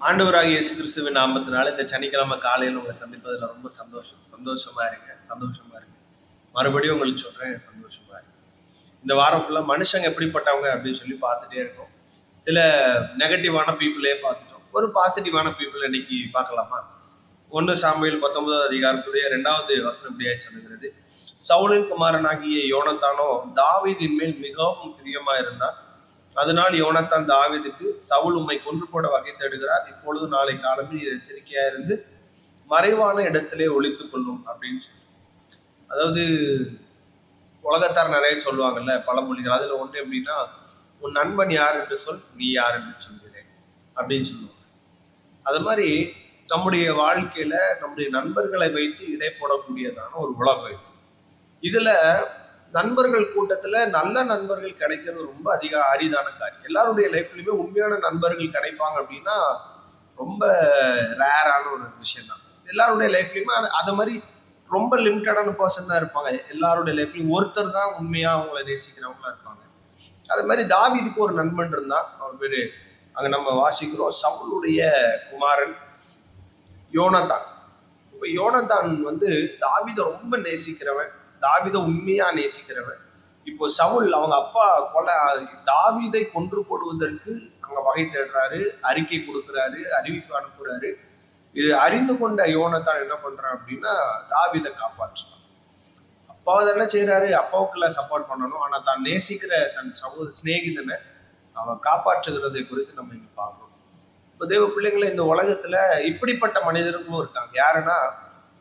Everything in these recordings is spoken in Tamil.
ஆண்டவராகிய இயேசு கிறிஸ்துவின் நாமத்தினால இந்த சனிக்கிழமை காலையில் உங்களை சந்திப்பதில் ரொம்ப சந்தோஷமா இருக்கு. மறுபடியும் உங்களுக்கு சொல்றேன், சந்தோஷமா இருக்கு. இந்த வாரம் ஃபுல்லா மனுஷங்க எப்படிப்பட்டவங்க அப்படின்னு சொல்லி பார்த்துட்டே இருக்கோம். சில நெகட்டிவான பீப்புளே பார்த்துட்டோம். ஒரு பாசிட்டிவான பீப்புள் இன்னைக்கு பார்க்கலாமா? 1 சாமுவேல் 19 அதிகாரத்துடைய 2வது வசனம் இப்படியாய் சொல்லுகிறது. சவுலின் குமாரனாகிய யோனத்தானோ தாவீதின் மேல் மிகவும் பிரியமா இருந்தான். அதனால் யோனத்தான் தாவீதுக்கு, சவுல் உம்மை கொன்று போட வகை தேடுகிறார், இப்பொழுது நாளை காலத்தில் எச்சரிக்கையா இருந்து மறைவான இடத்திலே ஒளித்துக் கொள்ளும் அப்படின்னு சொல்லி. அதாவது உலகத்தார் நிறைய சொல்லுவாங்கல்ல பழமொழிகள். அதுல ஒன்று எப்படின்னா, உன் நண்பன் யார் என்று சொல், நீ யார் என்று சொல்கிறேன் அப்படின்னு சொல்லுவாங்க. அது மாதிரி நம்முடைய வாழ்க்கையில நம்முடைய நண்பர்களை வைத்து இடை போடக்கூடியதான ஒரு உலகம். இதுல நண்பர்கள் கூட்டத்துல நல்ல நண்பர்கள் கிடைக்கிறது ரொம்ப அரிதான காரியம். எல்லாருடைய லைஃப்லயுமே உண்மையான நண்பர்கள் கிடைப்பாங்க அப்படின்னா ரொம்ப ரேரான ஒரு விஷயம் தான். எல்லாருடைய லைஃப்லயுமே அது மாதிரி ரொம்ப லிமிட்டடான பர்சன் தான் இருப்பாங்க. எல்லாருடைய லைஃப்லயும் ஒருத்தர் தான் உண்மையா அவங்கள நேசிக்கிறவங்களா இருப்பாங்க. அது மாதிரி தாவீதுக்கு ஒரு நண்பன் இருந்தான். அவர் பேரு அங்க நம்ம வாசிக்கிறோம், சவுலுடைய குமாரன் யோனத்தான். இப்ப யோனத்தான் தாவீதை ரொம்ப நேசிக்கிறவன், தாவீதை உண்மையா நேசிக்கிறவன். இப்போ சவுல் அவங்க அப்பா தாவீதை கொன்று போடுவதற்கு அங்க வகை தேடுறாரு, அறிக்கை கொடுக்குறாரு, அறிவிப்பு அனுப்புறாரு. இது அறிந்து கொண்ட யோனத்தான் என்ன பண்றான் அப்படின்னா, தாவீதை காப்பாற்றுறான். அப்பாவை என்ன செய்யறாரு, அப்பாவுக்குள்ள சப்போர்ட் பண்ணணும், ஆனா தான் நேசிக்கிற தன் சிநேகிதனை அவன் காப்பாற்றுகிறதை குறித்து நம்ம இங்க பார்க்கணும். இப்போ தேவ பிள்ளைங்களை, இந்த உலகத்துல இப்படிப்பட்ட மனிதர்களும் இருக்காங்க. யாருன்னா,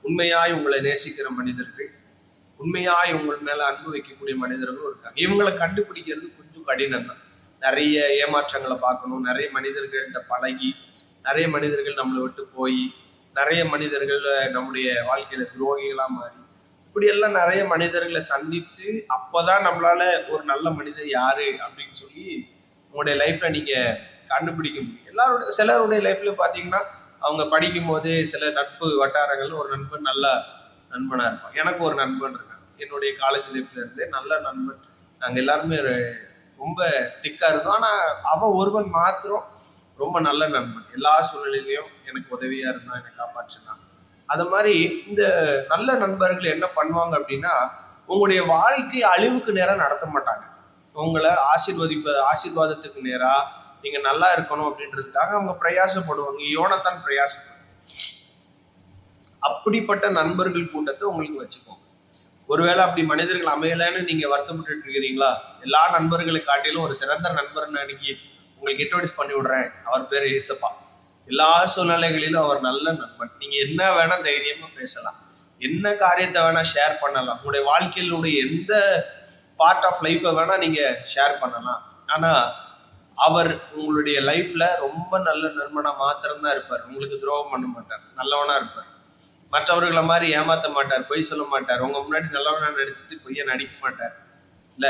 உண்மையாய் உங்களை நேசிக்கிற மனிதர்கள், உண்மையாய் உங்கள் மேல அன்பு வைக்கக்கூடிய மனிதர்களும் இருக்காங்க. இவங்களை கண்டுபிடிக்கிறது கொஞ்சம் கடினம் தான். நிறைய ஏமாற்றங்களை பார்க்கணும், நிறைய மனிதர்கள்ட்ட பழகி, நிறைய மனிதர்கள் நம்மளை விட்டு போய், நிறைய மனிதர்கள் நம்முடைய வாழ்க்கையில துரோகிகளா மாறி, இப்படி எல்லாம் நிறைய மனிதர்களை சந்தித்து அப்பதான் நம்மளால ஒரு நல்ல மனிதர் யாரு அப்படின்னு சொல்லி உங்களுடைய லைஃப்ல நீங்க கண்டுபிடிக்க முடியும். சிலருடைய லைஃப்ல பாத்தீங்கன்னா, அவங்க படிக்கும் போதே சில நட்பு வட்டாரங்கள்ல ஒரு நண்பன் நல்ல நண்பனா இருப்பான். எனக்கு ஒரு நண்பன் இருக்கான், என்னுடைய காலேஜ் லைஃப்ல இருந்து நல்ல நண்பன். நாங்க எல்லாருமே ரொம்ப திக்கா இருந்தோம். ஆனா அவன் ஒருவன் மாத்திரம் ரொம்ப நல்ல நண்பன். எல்லா சூழ்நிலையிலையும் எனக்கு உதவியா இருந்தான், என்னை காப்பாற்றினான். அது மாதிரி இந்த நல்ல நண்பர்கள் என்ன பண்ணுவாங்க அப்படின்னா, உங்களுடைய வாழ்க்கை அழிவுக்கு நேரம் நடத்த மாட்டாங்க. உங்களை ஆசீர்வாதத்துக்கு நேரா நீங்க நல்லா இருக்கணும் அப்படின்றதுக்காக அவங்க பிரயாசப்படுவாங்க. யோனத்தான் பிரயாசப்படுவாங்க. அப்படிப்பட்ட நண்பர்கள் கூட்டத்தை உங்களுக்கு வச்சுக்கோங்க. ஒருவேளை அப்படி மனிதர்கள் அமையலன்னு நீங்க வருத்தப்பட்டு இருக்கிறீங்களா? எல்லா நண்பர்களை காட்டிலும் ஒரு சிறந்த நண்பர்னு அன்னைக்கு உங்களுக்கு இன்ட்ரோடியூஸ் பண்ணி விடுறேன். அவர் பேரு ஏசப்பா. எல்லா சூழ்நிலைகளிலும் அவர் நல்ல நண்பன். நீங்க என்ன வேணா தைரியமா பேசலாம், என்ன காரியத்தை வேணா ஷேர் பண்ணலாம், உங்களுடைய வாழ்க்கையிலுடைய எந்த பார்ட் ஆஃப் லைஃப்பை வேணா நீங்க ஷேர் பண்ணலாம். ஆனா அவர் உங்களுடைய லைஃப்ல ரொம்ப நல்ல நண்பனா மாத்திரம்தான் இருப்பார். உங்களுக்கு துரோகம் பண்ண மாட்டார், நல்லவனா இருப்பார். மற்றவர்களை மாதிரி ஏமாத்த மாட்டார், பொய் சொல்ல மாட்டார், உங்க முன்னாடி நல்லவனா நடிச்சுட்டு பொய்ய நடிக்க மாட்டார். இல்ல,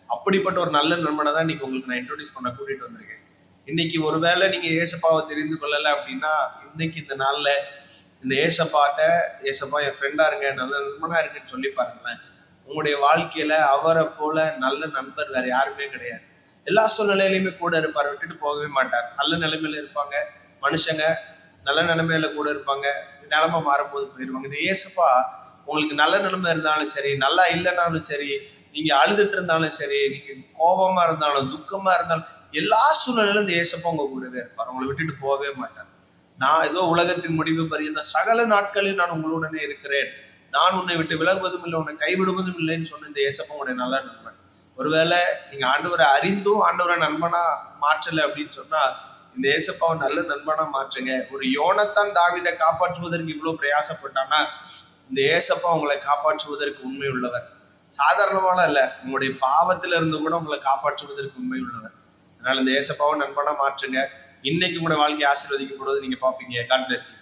அப்படிப்பட்ட ஒரு நல்ல நண்பனை தான் இன்னைக்கு உங்களுக்கு நான் இன்ட்ரோடியூஸ் பண்ண கூட்டிட்டு வந்திருக்கேன். இன்னைக்கு ஒருவேளை நீங்க ஏசப்பாவை தெரிந்து கொள்ளல அப்படின்னா, இன்னைக்கு இந்த நாள்ல இந்த ஏசப்பா என் ஃப்ரெண்டா இருங்க, நல்ல நண்பனா இருக்குன்னு சொல்லி பாருங்களேன். உங்களுடைய வாழ்க்கையில அவரை போல நல்ல நண்பர் வேற யாருமே கிடையாது. எல்லா சூழ்நிலையிலுமே கூட இருப்பார், விட்டுட்டு போகவே மாட்டார். நல்ல நிலைமையில இருப்பாங்க மனுஷங்க, நல்ல நிலைமையில கூட இருப்பாங்க, நிலைமை மாறும்போது போயிடுவாங்க. இந்த ஏசப்பா உங்களுக்கு நல்ல நிலைமை இருந்தாலும் சரி, நல்லா இல்லைனாலும் சரி, நீங்க அழுதுட்டு இருந்தாலும் சரி, நீங்க கோபமா இருந்தாலும் துக்கமா இருந்தாலும், எல்லா சூழ்நிலையிலும் இந்த ஏசப்பா உங்க கூடவே இருப்பார். உங்களை விட்டுட்டு போகவே மாட்டார். நான் ஏதோ உலகத்தின் முடிவு பரியந்த சகல நாட்களில் நான் உங்களுடனே இருக்கிறேன், நான் உன்னை விட்டு விலகுவதும் இல்லை, உன்னை கைவிடுவதும் இல்லைன்னு சொன்ன இந்த ஏசப்பா உங்களுடைய நல்ல நண்பன். ஒருவேளை நீங்க ஆண்டவரை அறிந்தும் ஆண்டவரை நண்பனா மாற்றலை அப்படின்னு சொன்னா, இந்த ஏசப்பாவை நல்ல நண்பனா மாற்றுங்க. ஒரு யோனத்தான் தாவீதை காப்பாற்றுவதற்கு இவ்வளவு பிரயாசப்பட்டானா, இந்த ஏசப்பா உங்களை காப்பாற்றுவதற்கு உண்மை உள்ளவர். சாதாரணமான இல்ல, உங்களுடைய பாவத்தில இருந்து கூட உங்களை காப்பாற்றுவதற்கு உண்மை உள்ளவர். அதனால இந்த ஏசப்பாவை நண்பனா மாற்றுங்க. இன்னைக்கு உங்களுடைய வாழ்க்கை ஆசீர்வதிக்கப்படுவது நீங்க பார்ப்பீங்க. God bless you.